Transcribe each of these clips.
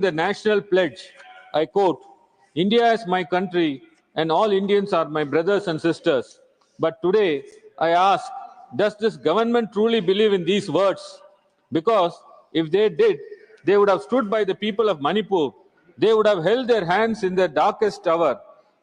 the national pledge, I quote, India is my country and all Indians are my brothers and sisters. But today, I ask, does this government truly believe in these words? Because if they did, they would have stood by the people of Manipur. They would have held their hands in their darkest hour.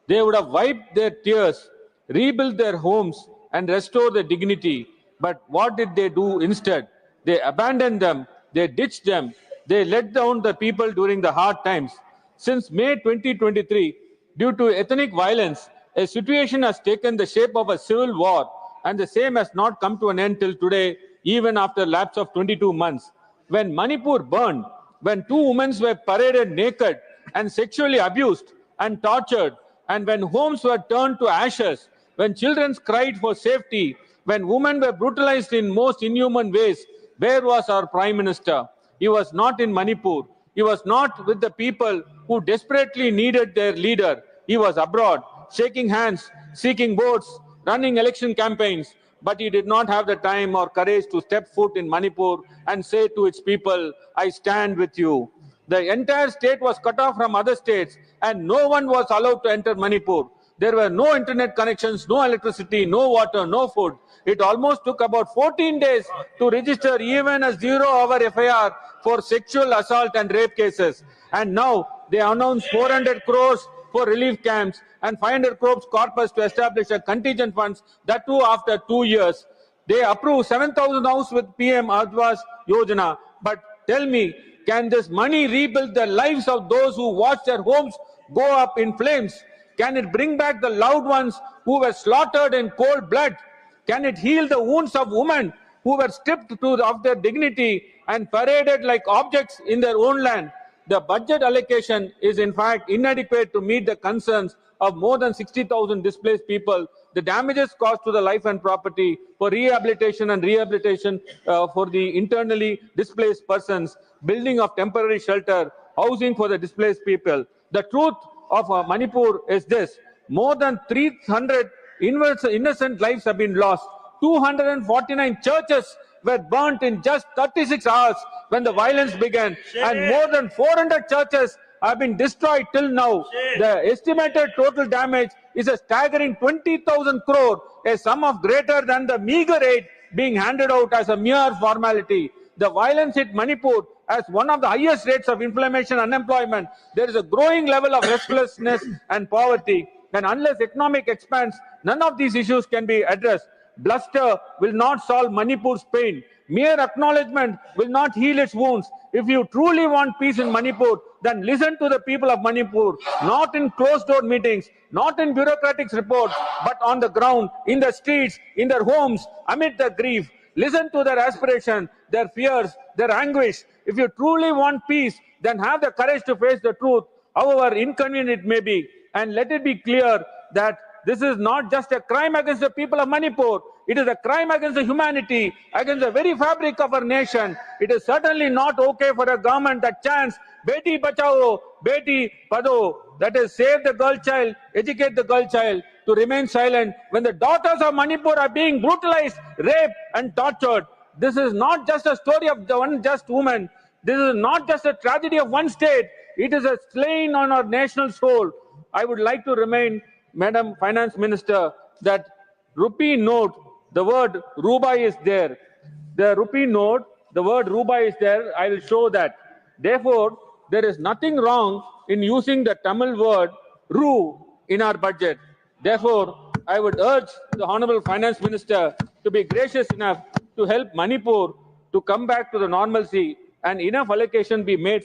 They would have wiped their tears, rebuilt their homes, and restored their dignity. But what did they do instead? They abandoned them, they ditched them, they let down the people during the hard times. Since May 2023, due to ethnic violence, a situation has taken the shape of a civil war, and the same has not come to an end till today, even after a lapse of 22 months. When Manipur burned, when 2 women were paraded naked and sexually abused and tortured, and when homes were turned to ashes, when children cried for safety, when women were brutalized in most inhuman ways, where was our Prime Minister? He was not in Manipur. He was not with the people who desperately needed their leader. He was abroad, shaking hands, seeking votes, running election campaigns. But he did not have the time or courage to step foot in Manipur and say to its people, I stand with you. The entire state was cut off from other states and no one was allowed to enter Manipur. There were no internet connections, no electricity, no water, no food. It almost took about 14 days to register even a 0-hour FIR for sexual assault and rape cases. And now they announced 400 crores for relief camps and 500 crores corpus to establish a contingent funds, that too after 2 years. They approved 7,000 houses with PM Adwas Yojana. But tell me, can this money rebuild the lives of those who watched their homes go up in flames? Can it bring back the loved ones who were slaughtered in cold blood? Can it heal the wounds of women who were stripped of their dignity and paraded like objects in their own land? The budget allocation is in fact inadequate to meet the concerns of more than 60,000 displaced people, the damages caused to the life and property, for rehabilitation and rehabilitation for the internally displaced persons, building of temporary shelter, housing for the displaced people. The truth of Manipur is this: more than 300 innocent lives have been lost. 249 churches were burnt in just 36 hours when the violence began, and more than 400 churches have been destroyed till now. The estimated total damage is a staggering 20,000 crore, a sum of greater than the meager aid being handed out as a mere formality. The violence hit Manipur as one of the highest rates of inflation and unemployment. There is a growing level of restlessness and poverty. And unless economic expands, none of these issues can be addressed. Bluster will not solve Manipur's pain. Mere acknowledgement will not heal its wounds. If you truly want peace in Manipur, then listen to the people of Manipur, not in closed-door meetings, not in bureaucratic reports, but on the ground, in the streets, in their homes, amid the grief. Listen to their aspiration, their fears, their anguish. If you truly want peace, then have the courage to face the truth, however inconvenient it may be. And let it be clear that this is not just a crime against the people of Manipur. It is a crime against the humanity, against the very fabric of our nation. It is certainly not okay for a government that chants, Beti Bachao, Beti Padho, that is, save the girl child, educate the girl child, to remain silent when the daughters of Manipur are being brutalized, raped and tortured. This is not just a story of the one just woman. This is not just a tragedy of one state. It is a stain on our national soul. I would like to remind Madam Finance Minister that rupee note, the word rubai is there. The rupee note, the word rubai is there. I will show that. Therefore, there is nothing wrong in using the Tamil word ru in our budget. Therefore, I would urge the Honorable Finance Minister to be gracious enough to help Manipur to come back to the normalcy and enough allocation be made